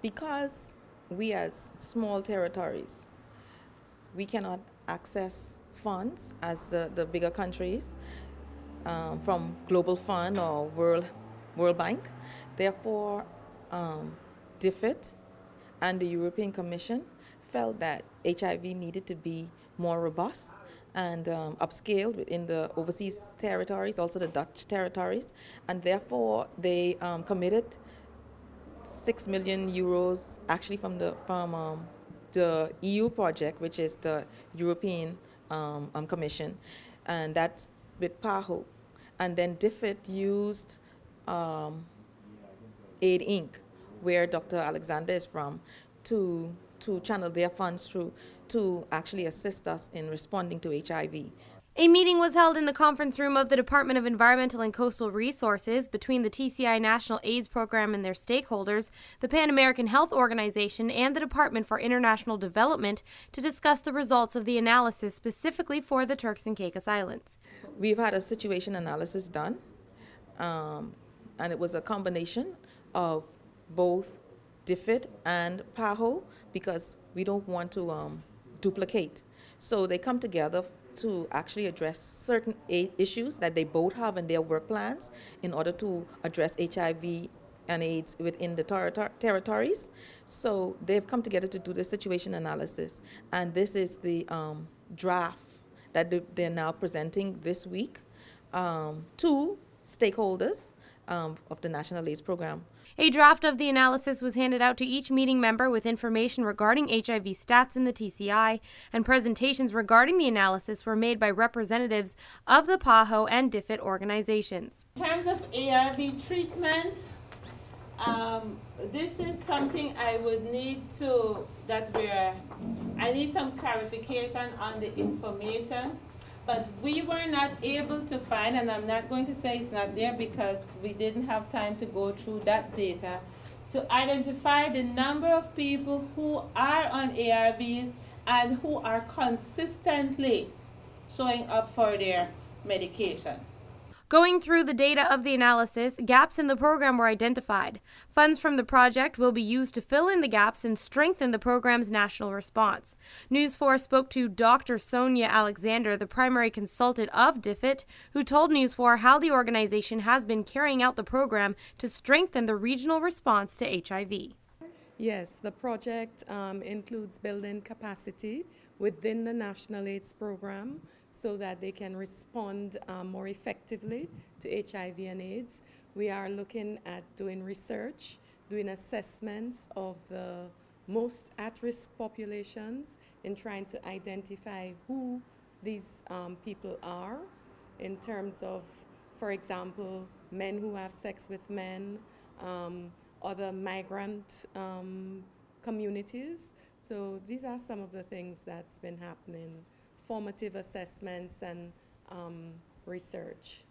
Because we as small territories, we cannot access funds as the bigger countries from Global Fund or World Bank. Therefore, DFID and the European Commission felt that HIV needed to be more robust and upscaled within the overseas territories, also the Dutch territories, and therefore they committed 6 million euros actually from the EU project, which is the European Commission, and that's with PAHO. And then DFID used Aid Inc., where Dr. Alexander is from, to channel their funds through to actually assist us in responding to HIV. A meeting was held in the conference room of the Department of Environmental and Coastal Resources between the TCI National AIDS Program and their stakeholders, the Pan American Health Organization, and the Department for International Development to discuss the results of the analysis specifically for the Turks and Caicos Islands. We've had a situation analysis done, and it was a combination of both DFID and PAHO because we don't want to duplicate. So they come together to actually address certain issues that they both have in their work plans in order to address HIV and AIDS within the territories. So they've come together to do the situation analysis, and this is the draft that they're now presenting this week to stakeholders of the National AIDS Program. A draft of the analysis was handed out to each meeting member with information regarding HIV stats in the TCI, and presentations regarding the analysis were made by representatives of the PAHO and DFID organizations. In terms of ARV treatment, this is something I would need I need some clarification on the information. But we were not able to find, and I'm not going to say it's not there because we didn't have time to go through that data, to identify the number of people who are on ARVs and who are consistently showing up for their medication. Going through the data of the analysis, gaps in the program were identified. Funds from the project will be used to fill in the gaps and strengthen the program's national response. News 4 spoke to Dr. Sonia Alexander, the primary consultant of DFID, who told News 4 how the organization has been carrying out the program to strengthen the regional response to HIV. Yes, the project includes building capacity within the National AIDS Program so that they can respond more effectively to HIV and AIDS. We are looking at doing research, doing assessments of the most at-risk populations in trying to identify who these people are in terms of, for example, men who have sex with men, other migrant communities. So these are some of the things that's been happening, formative assessments and research.